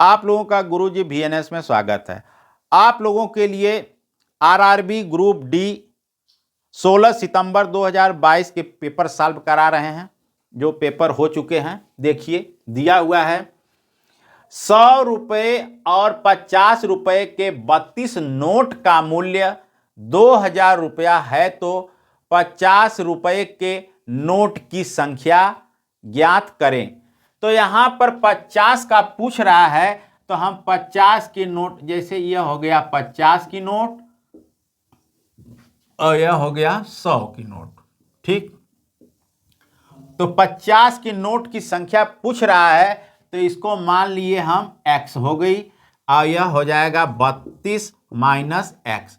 आप लोगों का गुरुजी VNS में स्वागत है। आप लोगों के लिए RRB ग्रुप डी 16 सितंबर 2022 के पेपर सॉल्व करा रहे हैं। जो पेपर हो चुके हैं देखिए दिया हुआ है 100 रुपये और 50 रुपये के 32 नोट का मूल्य 2000 रुपया है तो 50 रुपये के नोट की संख्या ज्ञात करें। तो यहाँ पर 50 का पूछ रहा है तो हम 50 की नोट, जैसे यह हो गया 50 की नोट और यह हो गया 100 की नोट, ठीक। तो 50 की नोट की संख्या पूछ रहा है तो इसको मान लिए हम x हो गई और यह हो जाएगा 32 माइनस x।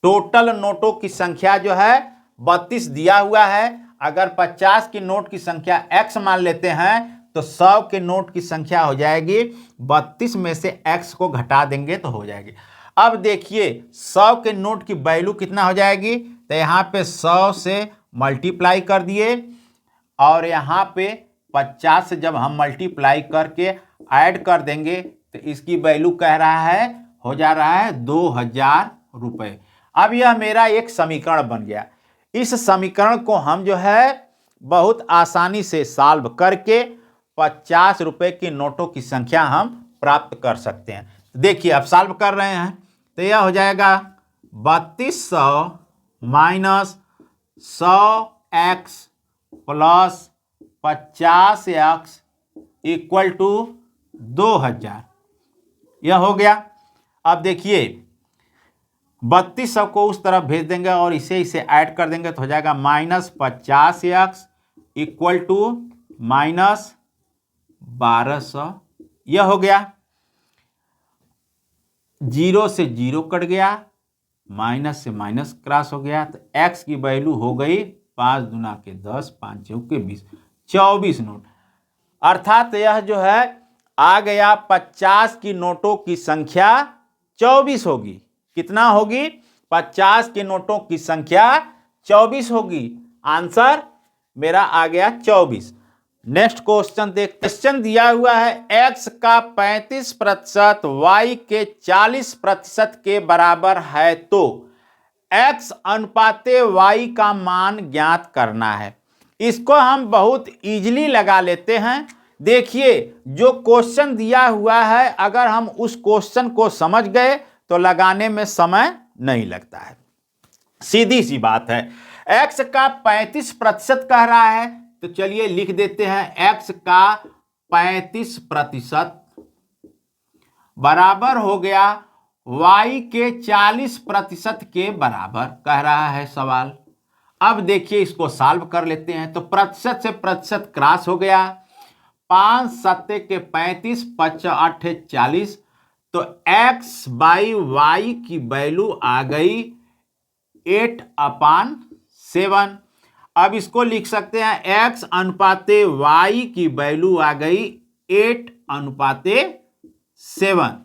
टोटल नोटों की संख्या जो है 32 दिया हुआ है। अगर 50 की नोट की संख्या x मान लेते हैं तो 100 के नोट की संख्या हो जाएगी 32 में से x को घटा देंगे तो हो जाएगी। अब देखिए 100 के नोट की वैल्यू कितना हो जाएगी, तो यहाँ पे 100 से मल्टीप्लाई कर दिए और यहाँ पे 50 से जब हम मल्टीप्लाई करके ऐड कर देंगे तो इसकी वैल्यू कह रहा है हो जा रहा है 2000 रुपये। अब यह मेरा एक समीकरण बन गया। इस समीकरण को हम जो है बहुत आसानी से सॉल्व करके 50 रुपये की नोटों की संख्या हम प्राप्त कर सकते हैं। देखिए अब सॉल्व कर रहे हैं तो यह हो जाएगा 3200 minus 100x plus 50x equal to 2000। यह हो गया। अब देखिए 3200 को उस तरफ भेज देंगे और इसे ऐड कर देंगे तो हो जाएगा minus 50x equal to minus 1200। यह हो गया। 0 से 0 कट गया, माइनस से माइनस क्रॉस हो गया तो x की वैल्यू हो गई 5 दूना के 10, 5 चौके 20, 24 नोट। अर्थात यह जो है आ गया 50 की नोटों की संख्या 24 होगी। कितना होगी? 50 के नोटों की संख्या 24 होगी। आंसर मेरा आ गया 24। नेक्स्ट क्वेश्चन देखते। क्वेश्चन दिया हुआ है x का 35% y के 40% के बराबर है तो x अनुपाते y का मान ज्ञात करना है। इसको हम बहुत इजीली लगा लेते हैं। देखिए जो क्वेश्चन दिया हुआ है अगर हम उस क्वेश्चन को समझ गए तो लगाने में समय नहीं लगता है। सीधी सी बात है। x का 35% कह रहा है तो चलिए लिख देते हैं x का 35% बराबर हो गया y के 40% के बराबर कह रहा है सवाल। अब देखिए इसको सॉल्व कर लेते हैं तो प्रतिशत से प्रतिशत क्रॉस हो गया। 5 सत्ते के 35, 5 8 40 तो x बाई y की वैल्यू आ गई 8/7। अब इसको लिख सकते हैं x अनुपाते y की वैल्यू आ गई 8/7।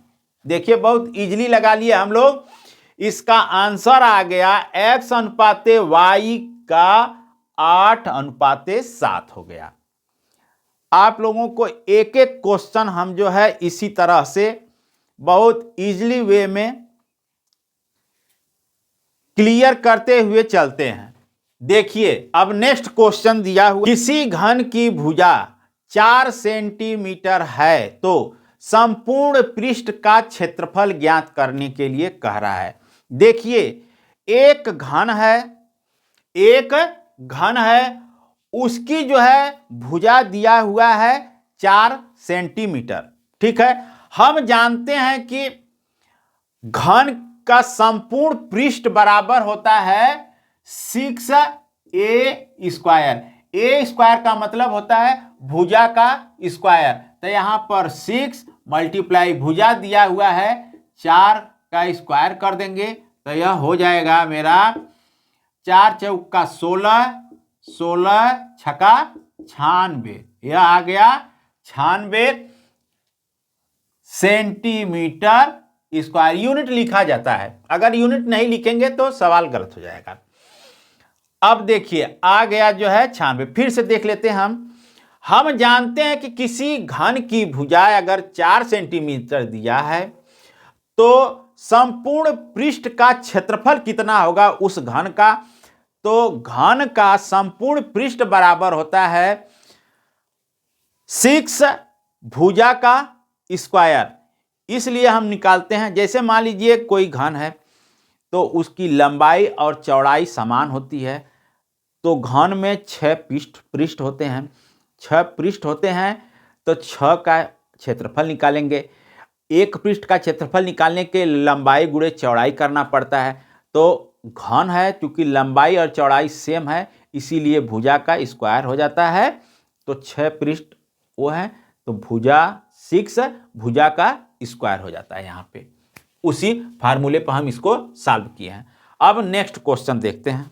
देखिए बहुत इजीली लगा लिया हम लोग। इसका आंसर आ गया x अनुपाते y का 8/7 हो गया। आप लोगों को एक एक क्वेश्चन हम जो है इसी तरह से बहुत इजीली वे में क्लियर करते हुए चलते हैं। देखिए अब नेक्स्ट क्वेश्चन दिया हुआ, किसी घन की भुजा 4 सेंटीमीटर है तो संपूर्ण पृष्ठ का क्षेत्रफल ज्ञात करने के लिए कह रहा है। देखिए एक घन है उसकी जो है भुजा दिया हुआ है 4 सेंटीमीटर, ठीक है। हम जानते हैं कि घन का संपूर्ण पृष्ठ बराबर होता है 6a स्क्वायर। a स्क्वायर का मतलब होता है भुजा का स्क्वायर। तो यहां पर 6 मल्टीप्लाई भुजा दिया हुआ है 4 का स्क्वायर कर देंगे तो यह हो जाएगा मेरा 4 चौका 16, 16 छका 96। यह आ गया 96 सेंटीमीटर स्क्वायर। यूनिट लिखा जाता है, अगर यूनिट नहीं लिखेंगे तो सवाल गलत हो जाएगा। अब देखिए आ गया जो है 96। फिर से देख लेते हैं हम जानते हैं कि किसी घन की भुजाएं अगर 4 सेंटीमीटर दिया है तो संपूर्ण पृष्ठ का क्षेत्रफल कितना होगा उस घन का। तो घन का संपूर्ण पृष्ठ बराबर होता है 6 भुजा का स्क्वायर। इसलिए हम निकालते हैं, जैसे मान लीजिए कोई घन है तो उसकी लंबाई और चौड़ाई समान होती है। तो घन में 6 पृष्ठ होते हैं, 6 पृष्ठ होते हैं तो 6 का क्षेत्रफल निकालेंगे। एक पृष्ठ का क्षेत्रफल निकालने के लंबाई गुणे चौड़ाई करना पड़ता है। तो घन है, क्योंकि लंबाई और चौड़ाई सेम है, इसीलिए भुजा का स्क्वायर हो जाता है। तो 6 पृष्ठ वो है, तो भुजा 6 भुजा का स्क्वायर हो जाता है। यहाँ पे उसी फार्मूले पर हम इसको सॉल्व किए हैं। अब नेक्स्ट क्वेश्चन देखते हैं।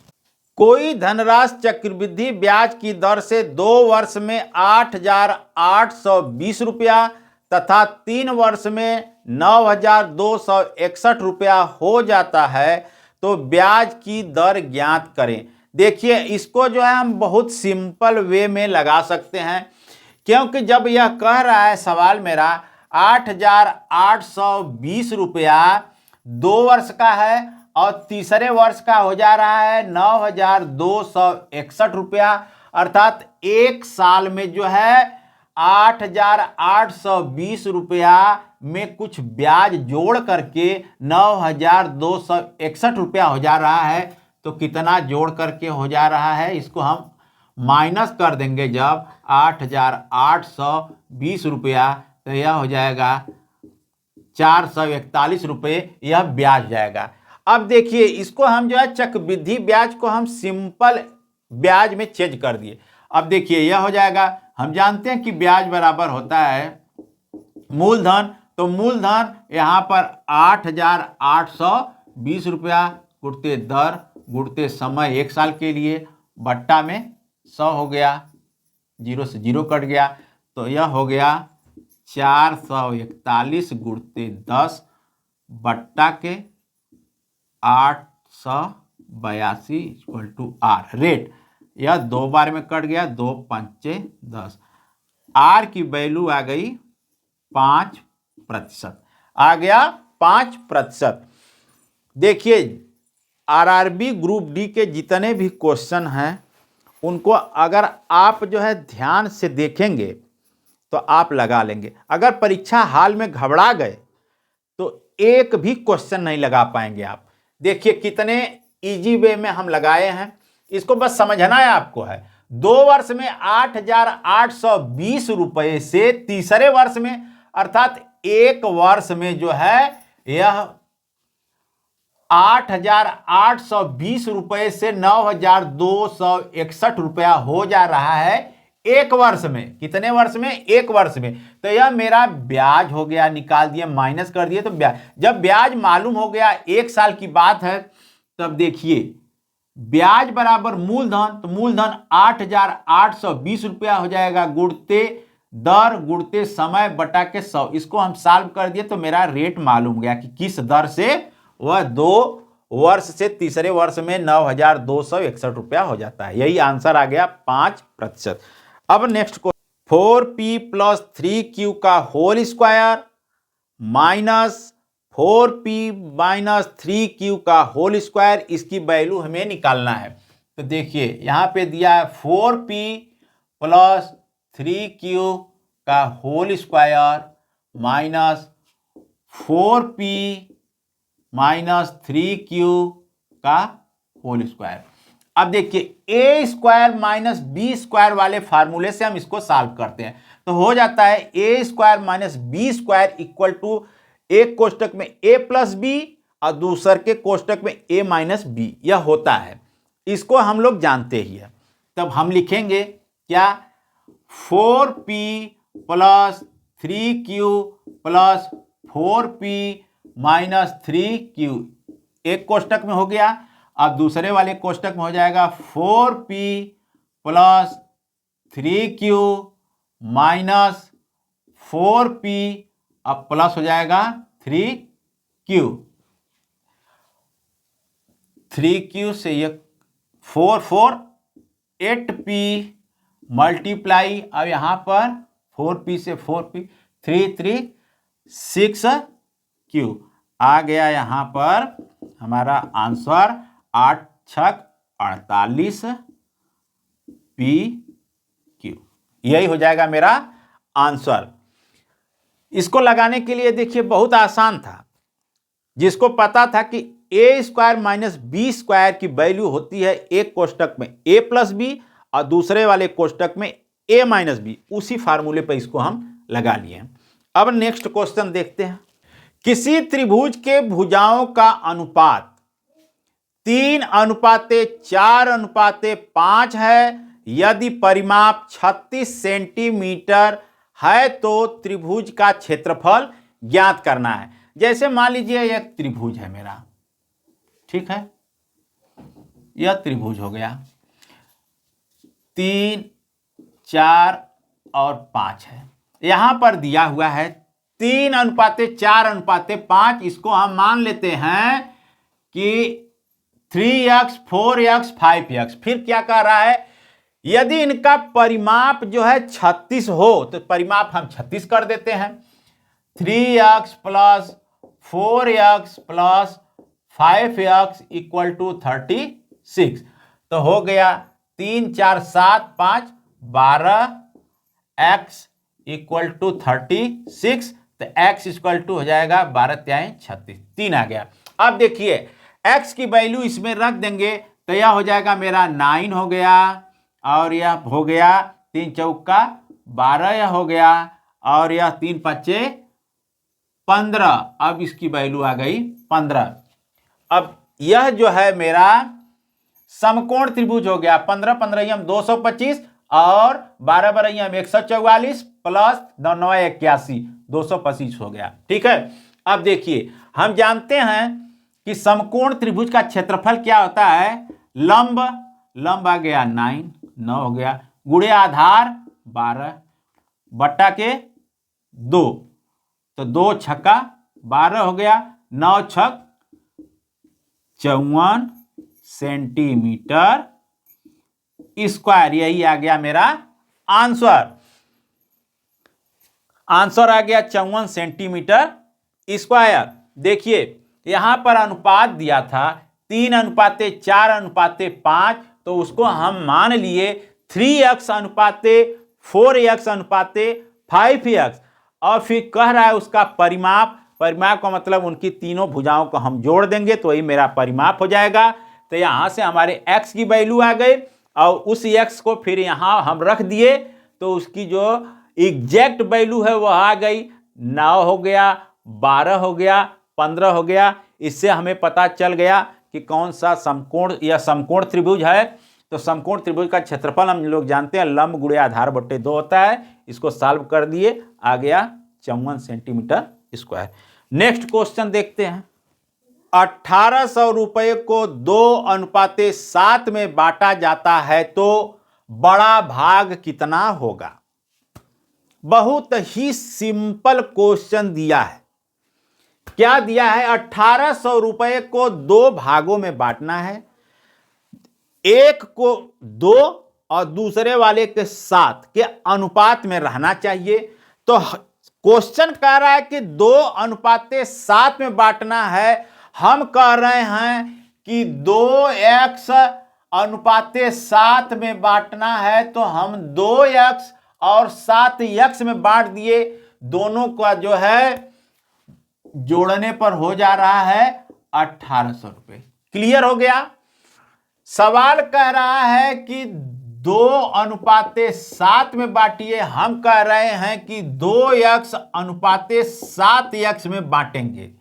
कोई धनराशि चक्रवृद्धि ब्याज की दर से 2 वर्ष में 8,820 रुपया तथा 3 वर्ष में 9,261 रुपया हो जाता है, तो ब्याज की दर ज्ञात करें। देखिए, इसको जो है हम बहुत सिंपल वे में लगा सकते हैं, क्योंकि जब यह कह रहा है सवाल मेरा 8,820 रुपया 2 वर्ष का है और तीसरे वर्ष का हो जा रहा है 9,261 रुपया, अर्थात एक साल में जो है 8,820 रुपया में कुछ ब्याज जोड़ करके 9,261 रुपया हो जा रहा है। तो कितना जोड़ करके हो जा रहा है, इसको हम माइनस कर देंगे। जब 8,820 रुपया तो यह हो जाएगा 441 रुपये, यह ब्याज जाएगा। अब देखिए, इसको हम जो है चक्रवृद्धि ब्याज को हम सिंपल ब्याज में चेंज कर दिए। अब देखिए, यह हो जाएगा, हम जानते हैं कि ब्याज बराबर होता है मूलधन। तो मूलधन यहाँ पर 8,820 रुपया गुणते दर गुणते समय एक साल के लिए बट्टा में 100 हो गया, 0 से 0 कट गया, तो यह हो गया 441 गुणते 10 बट्टा के 882 इक्वल टू आर। रेट यह 2 बार में कट गया, 2 पंचे 10। आर की वैल्यू आ गई 5%, आ गया 5%। देखिए, आरआरबी ग्रुप डी के जितने भी क्वेश्चन हैं उनको अगर आप जो है ध्यान से देखेंगे तो आप लगा लेंगे। अगर परीक्षा हाल में घबरा गए तो एक भी क्वेश्चन नहीं लगा पाएंगे आप। देखिए कितने इजी वे में हम लगाए हैं, इसको बस समझना है आपको है। 2 वर्ष में 8,820 रुपये से तीसरे वर्ष में, अर्थात एक वर्ष में जो है यह 8,820 रुपये से 9,261 रुपया हो जा रहा है एक वर्ष में। कितने वर्ष में? एक वर्ष में। तो यह मेरा ब्याज हो गया, निकाल दिए, माइनस कर दिए। तो ब्याज, जब ब्याज मालूम हो गया, एक साल की बात है, तब देखिए ब्याज बराबर मूलधन, तो मूलधन 8,820 रुपया हो जाएगा गुणते दर गुणते समय बटा के 100। इसको हम सॉल्व कर दिए तो मेरा रेट मालूम गया कि किस दर से वह 2 वर्ष से तीसरे वर्ष में 9,261 रुपया हो जाता है। यही आंसर आ गया 5%। अब नेक्स्ट को 4p प्लस 3q का whole square minus 4p minus 3q का होल स्क्वायर, इसकी वैल्यू हमें निकालना है। तो देखिए यहां पे दिया है 4p प्लस 3q का whole square minus 4p minus 3q का होल स्क्वायर। अब देखिए A square minus B square वाले फार्मूले से हम इसको सॉल्व करते हैं, तो हो जाता है a square minus B square equal to एक कोष्टक में ए प्लस बी और दूसर के कोष्टक में ए माइनस बी, यह होता है। इसको हम लोग जानते ही है। तब हम लिखेंगे क्या, 4p plus 3q plus 4p minus 3q एक कोष्टक में हो गया। अब दूसरे वाले कोष्टक में हो जाएगा 4p plus 3q minus 4p, अब प्लस हो जाएगा 3q से ये 4 8p मल्टीप्लाई, अब यहाँ पर 4p से 4p, 3 3 6q आ गया। यहाँ पर हमारा आंसर 8 6 48 pq, यही हो जाएगा मेरा आंसर। इसको लगाने के लिए देखिए बहुत आसान था। जिसको पता था कि a square minus B square की वैल्यू होती है एक कोष्टक में a प्लस बी और दूसरे वाले कोष्टक में a माइनस बी, उसी फार्मूले पर इसको हम लगा लिए। अब नेक्स्ट क्वेश्चन देखते हैं। किसी त्रिभुज के भुजाओं का अनुपात 3:4:5 है। यदि परिमाप 36 सेंटीमीटर है तो त्रिभुज का क्षेत्रफल ज्ञात करना है। जैसे मान लीजिए एक त्रिभुज है मेरा, ठीक है, यह त्रिभुज हो गया, 3 4 और 5 है। यहां पर दिया हुआ है 3:4:5। इसको हम मान लेते हैं कि 3x 4x 5x। फिर क्या कह रहा है, यदि इनका परिमाप जो है 36 हो तो परिमाप हम 36 कर देते हैं। 3x plus 4x plus 5x equal to 36। तो हो गया 3 4 7 5 12x इक्वल टू 36। तो x इक्वल टू हो जाएगा 12 3 36, 3 आ गया। अब देखिए x की वैल्यू इसमें रख देंगे तो यह हो जाएगा मेरा 9 हो गया, और यह हो गया 3 चौका 12, यह हो गया, और यह 3 5 15। अब इसकी वैल्यू आ गई 15। अब यह जो है मेरा समकोण त्रिभुज हो गया। 15 15 225 और 12 12 144 प्लस 9 9 81 225 हो गया। ठीक है, अब देखिए हम जानते हैं कि समकोण त्रिभुज का क्षेत्रफल क्या होता है, लंब आ गया 9 हो गया, गुणे आधार 12 बट्टा के 2, तो 2 छक्का 12 हो गया, 9 छक 54 सेंटीमीटर स्क्वायर। यही आ गया मेरा आंसर। आंसर आ गया 54 सेंटीमीटर स्क्वायर। देखिए यहां पर अनुपात दिया था 3:4:5, तो उसको हम मान लिए 3x अनुपाते 4x अनुपाते 5x, और फिर कह रहा है उसका परिमाप का मतलब उनकी तीनों भुजाओं को हम जोड़ देंगे तो वही मेरा परिमाप हो जाएगा। तो यहां से हमारे x की वैल्यू आ गई, और उस x को फिर यहां हम रख दिए तो उसकी जो एग्जैक्ट वैल्यू है वह आ गई। 9 हो गया, 12 हो गया, 15 हो गया। इससे हमें पता चल गया कि कौन सा समकोण या समकोण त्रिभुज है। तो समकोण त्रिभुज का क्षेत्रफल हम लोग जानते हैं लंब गुणे आधार बट्टे 2 होता है। इसको सॉल्व कर दिए, आ गया 54 सेंटीमीटर स्क्वायर। नेक्स्ट क्वेश्चन देखते हैं। 1800 रुपये को 2:7 में बांटा जाता है तो बड़ा भाग कितना होगा। बहुत ही सिंपल क्वेश्चन दिया है। क्या दिया है, 1800 रुपये को 2 भागों में बांटना है, एक को 2 और दूसरे वाले के 7 के अनुपात में रहना चाहिए। तो क्वेश्चन कह रहा है कि 2:7 में बांटना है। हम कह रहे हैं कि 2x अनुपाते 7 में बांटना है, तो हम 2x और 7x में बांट दिए। दोनों का जो है जोड़ने पर हो जा रहा है 1800 रुपये। क्लियर हो गया। सवाल कह रहा है कि 2:7 में बांटिए, हम कह रहे हैं कि 2x अनुपाते 7x में बांटेंगे।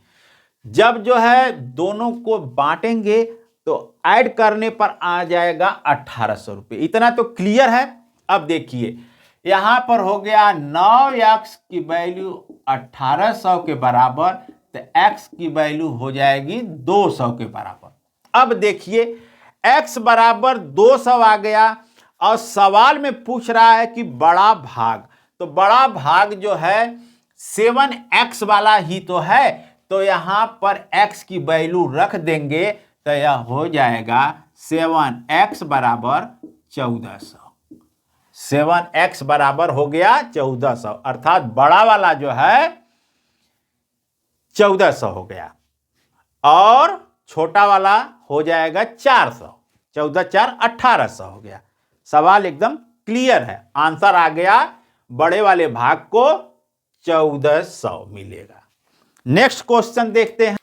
जब जो है दोनों को बांटेंगे तो ऐड करने पर आ जाएगा 1800 रुपये। इतना तो क्लियर है। अब देखिए यहां पर हो गया 9x की वैल्यू 1800 के बराबर, तो x की वैल्यू हो जाएगी 200 के बराबर। अब देखिए x बराबर 200 आ गया, और सवाल में पूछ रहा है कि बड़ा भाग, तो बड़ा भाग जो है 7x वाला ही तो है, तो यहां पर x की वैल्यू रख देंगे तो यह हो जाएगा 7x बराबर 1400। 7x बराबर हो गया 1400, अर्थात बड़ा वाला जो है 1400 हो गया और छोटा वाला हो जाएगा 400। 14 4 1800 हो गया। सवाल एकदम क्लियर है, आंसर आ गया, बड़े वाले भाग को 1400 मिलेगा। नेक्स्ट क्वेश्चन देखते हैं।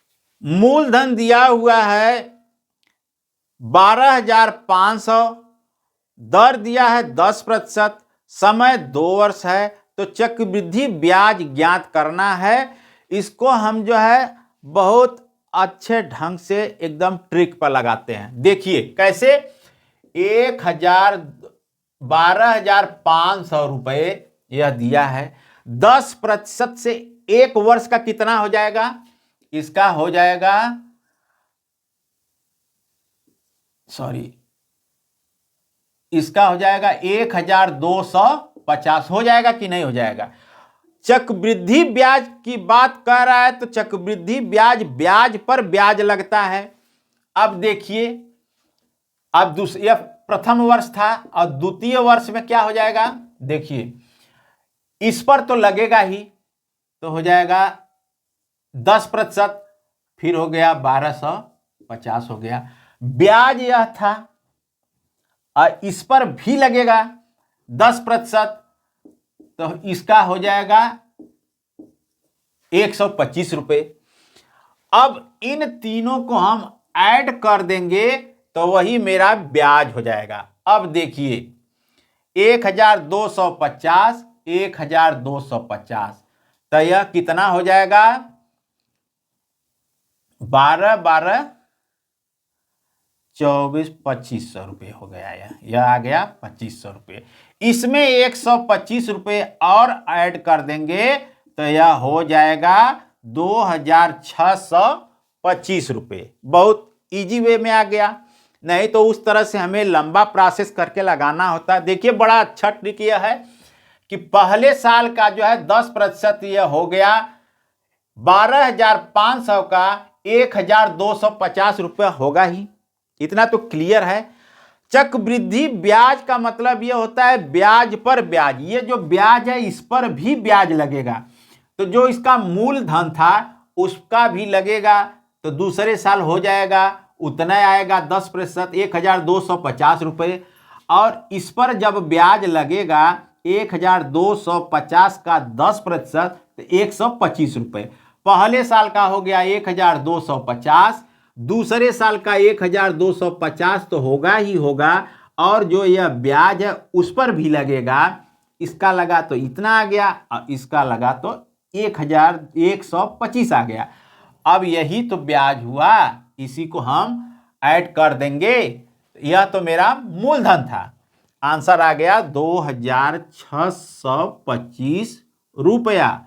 मूलधन दिया हुआ है 12,500, दर दिया है 10%, समय 2 वर्ष है, तो चक्रवृद्धि ब्याज ज्ञात करना है। इसको हम जो है बहुत अच्छे ढंग से एकदम ट्रिक पर लगाते हैं। देखिए कैसे, 12,500 रुपये यह दिया है, 10% से 1 वर्ष का कितना हो जाएगा, इसका हो जाएगा, इसका हो जाएगा 1,250 हो जाएगा कि नहीं हो जाएगा। चक्रवृद्धि ब्याज की बात कर रहा है तो चक्रवृद्धि ब्याज ब्याज पर ब्याज लगता है। अब देखिए, अब यह प्रथम वर्ष था और द्वितीय वर्ष में क्या हो जाएगा, देखिए इस पर तो लगेगा ही, तो हो जाएगा 10%, फिर हो गया 1250 हो गया। ब्याज यह था और इस पर भी लगेगा 10%, तो इसका हो जाएगा 125 रुपये। अब इन तीनों को हम ऐड कर देंगे तो वही मेरा ब्याज हो जाएगा। अब देखिए 1,250, 1,250, तो यह कितना हो जाएगा, 12 12 24 2500 रुपये हो गया। यह आ गया 2500 रुपये। इसमें 125 रुपये और ऐड कर देंगे तो यह हो जाएगा 2,625 रुपये। बहुत इजी वे में आ गया, नहीं तो उस तरह से हमें लंबा प्रोसेस करके लगाना होता है। देखिए बड़ा अच्छा ट्रिक यह है कि पहले साल का जो है 10% यह हो गया 12,500 का 1,250 रुपये होगा ही, इतना तो क्लियर है। चक्रवृद्धि ब्याज का मतलब यह होता है ब्याज पर ब्याज, ये जो ब्याज है इस पर भी ब्याज लगेगा, तो जो इसका मूलधन था उसका भी लगेगा, तो दूसरे साल हो जाएगा उतना आएगा 10%, 1,250 रुपये, और इस पर जब ब्याज लगेगा 1,250 का 10% तो 125 रुपये। पहले साल का हो गया 1,250, दूसरे साल का 1,250 तो होगा ही होगा, और जो यह ब्याज है उस पर भी लगेगा, इसका लगा तो इतना आ गया और इसका लगा तो 1,125 आ गया। अब यही तो ब्याज हुआ, इसी को हम ऐड कर देंगे, यह तो मेरा मूलधन था। आंसर आ गया 2,625 रुपया।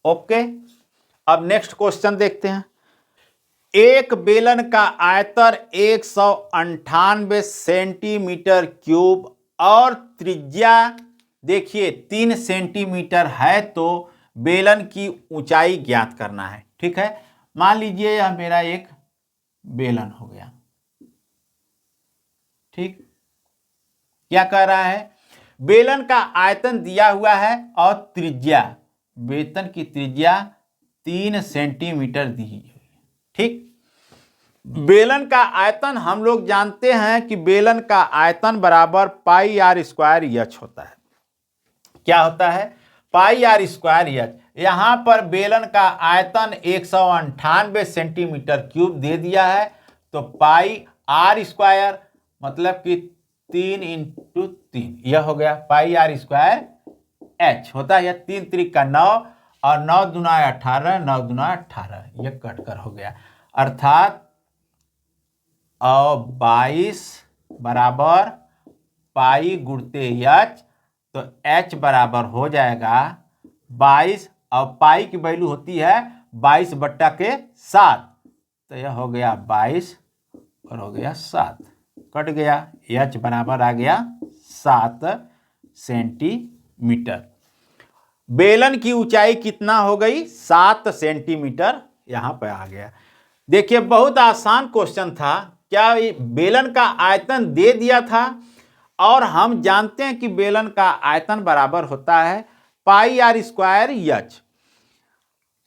ओके, अब नेक्स्ट क्वेश्चन देखते हैं। एक बेलन का आयतन 198 सेंटीमीटर क्यूब और त्रिज्या देखिए 3 सेंटीमीटर है, तो बेलन की ऊंचाई ज्ञात करना है। ठीक है, मान लीजिए यह मेरा एक बेलन हो गया। ठीक, क्या कह रहा है, बेलन का आयतन दिया हुआ है और त्रिज्या, बेलन की त्रिज्या 3 सेंटीमीटर दी हुई है। ठीक, बेलन का आयतन हम लोग जानते हैं कि बेलन का आयतन बराबर पाई आर स्क्वायर एच होता है। क्या होता है, पाई आर स्क्वायर एच। यहां पर बेलन का आयतन 198 सेंटीमीटर क्यूब दे दिया है, तो पाई आर स्क्वायर मतलब कि 3 × 3, यह हो गया पाई आर स्क्वायर एच होता है। 3 × 3 = 9 और 9 × 2 = 18, 9 × 2 = 18, यह कट कर हो गया, अर्थात 22 बराबर पाई गुणते एच, तो एच बराबर हो जाएगा 22, और पाई की वैल्यू होती है 22/7, तो यह हो गया 22 और हो गया 7, कट गया, एच बराबर आ गया 7 सेंटीमीटर। बेलन की ऊंचाई कितना हो गई, 7 सेंटीमीटर, यहां पर आ गया। देखिए बहुत आसान क्वेश्चन था, क्या बेलन का आयतन दे दिया था और हम जानते हैं कि बेलन का आयतन बराबर होता है पाई आर स्क्वायर एच,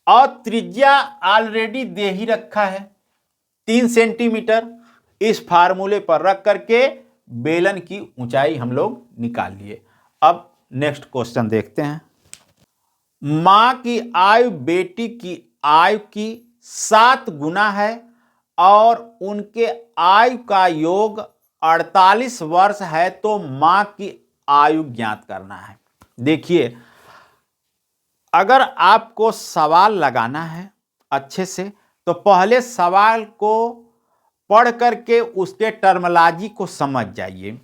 और त्रिज्या ऑलरेडी दे ही रखा है 3 सेंटीमीटर। इस फार्मूले पर रख करके बेलन की ऊंचाई हम लोग निकाल लिए। अब नेक्स्ट क्वेश्चन देखते हैं। मां की आयु बेटी की आयु की 7 गुना है और उनके आयु का योग 48 वर्ष है, तो मां की आयु ज्ञात करना है। देखिए, अगर आपको सवाल लगाना है अच्छे से, तो पहले सवाल को पढ़ करके उसके टर्मोलॉजी को समझ जाइए।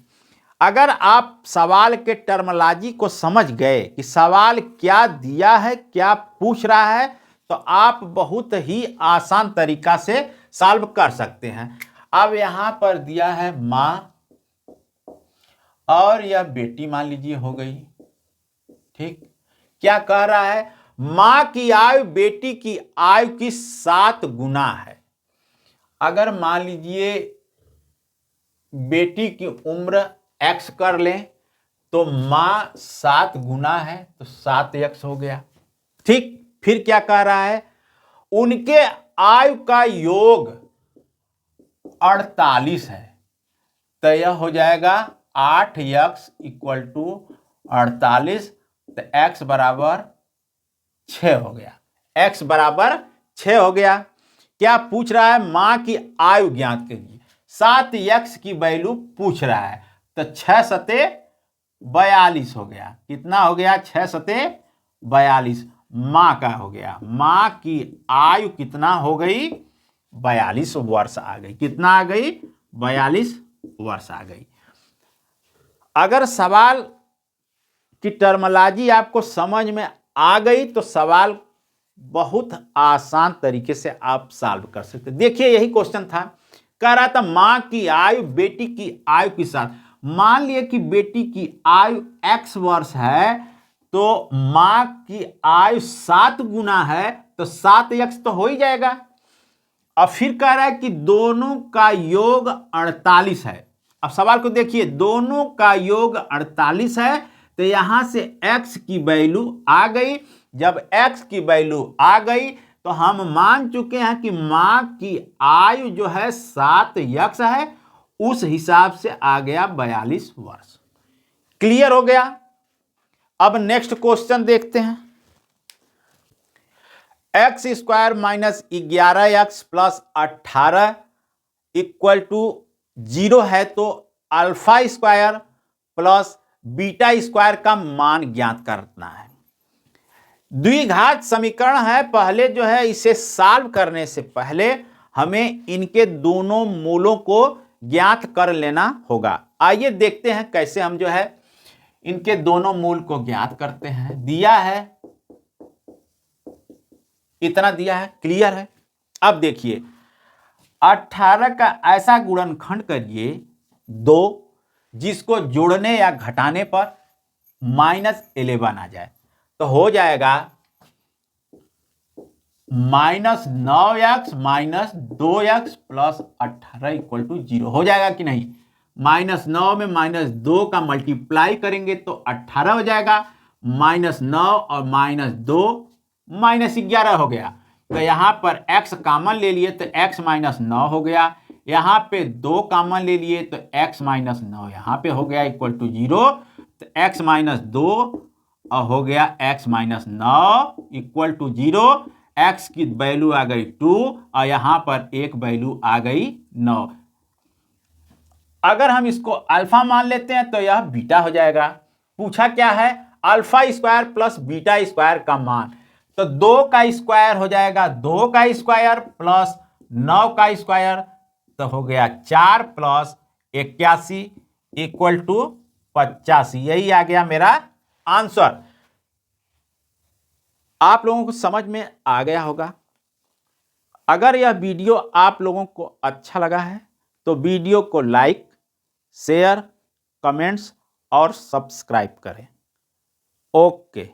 अगर आप सवाल के टर्मोलॉजी को समझ गए कि सवाल क्या दिया है, क्या पूछ रहा है, तो आप बहुत ही आसान तरीका से सॉल्व कर सकते हैं। अब यहां पर दिया है मां और यह बेटी मान लीजिए हो गई। ठीक, क्या कह रहा है? मां की आयु बेटी की आयु की 7 गुना है। अगर मान लीजिए बेटी की उम्र x कर लें, तो मां 7 गुना है तो 7x हो गया। ठीक, फिर क्या कह रहा है? उनके आयु का योग 48 है, तो यह हो जाएगा 8x इक्वल टू 48, तो x बराबर 6 हो गया। x बराबर 6 हो गया। क्या पूछ रहा है? मां की आयु ज्ञात कीजिए। 7x की वैल्यू पूछ रहा है, तो 6 सते 42 हो गया। कितना हो गया? 6 सते 42 मां का हो गया। मां की आयु कितना हो गई? 42 वर्ष आ गई। कितना आ गई? 42 वर्ष आ गई। अगर सवाल की टर्मोलॉजी आपको समझ में आ गई तो सवाल बहुत आसान तरीके से आप सॉल्व कर सकते। देखिए, यही क्वेश्चन था। कह रहा था मां की आयु बेटी की आयु के साथ। मान लिए कि बेटी की आयु x वर्ष है, तो मां की आयु 7 गुना है, तो 7x तो हो ही जाएगा। अब फिर कह रहा है कि दोनों का योग 48 है। अब सवाल को देखिए, दोनों का योग 48 है, तो यहां से x की वैल्यू आ गई। जब x की वैल्यू आ गई तो हम मान चुके हैं कि मां की आयु जो है 7x है, उस हिसाब से आ गया 42 वर्ष। क्लियर हो गया? अब नेक्स्ट क्वेश्चन देखते हैं। x square minus 11x plus 18 equal to 0 है, तो alpha square plus beta square का मान ज्ञात करना है। द्विघात समीकरण है। पहले जो है इसे सॉल्व करने से पहले हमें इनके दोनों मूलों को ज्ञात कर लेना होगा। आइए देखते हैं कैसे हम जो है इनके दोनों मूल को ज्ञात करते हैं। दिया है, इतना दिया है, क्लियर है। अब देखिए, 18 का ऐसा गुणनखंड करिए 2, जिसको जोड़ने या घटाने पर -11 आ जाए, तो हो जाएगा -9x minus 2x plus 18 equal to 0। हो जाएगा कि नहीं? -9 में -2 का मल्टीप्लाई करेंगे तो 18 हो जाएगा। -9 और -2 -11 हो गया। तो यहां पर x कॉमन ले लिए तो x -9 हो गया। यहां पे 2 कॉमन ले लिए तो x -9 यहां पे हो गया इक्वल टू 0। तो x -2 और हो गया x -9 इक्वल टू 0। x की वैल्यू आ गई 2 और यहां पर एक वैल्यू आ गई 9। अगर हम इसको अल्फा मान लेते हैं तो यह बीटा हो जाएगा। पूछा क्या है? Alpha square plus beta square का मान। तो 2 का स्क्वायर हो जाएगा 2 का स्क्वायर प्लस 9 का स्क्वायर, तो हो गया 4 प्लस 81 इक्वल टू 85। यही आ गया मेरा आंसर। आप लोगों को समझ में आ गया होगा। अगर यह वीडियो आप लोगों को अच्छा लगा है तो वीडियो को लाइक, शेयर, कमेंट्स और सब्सक्राइब करें। ओके।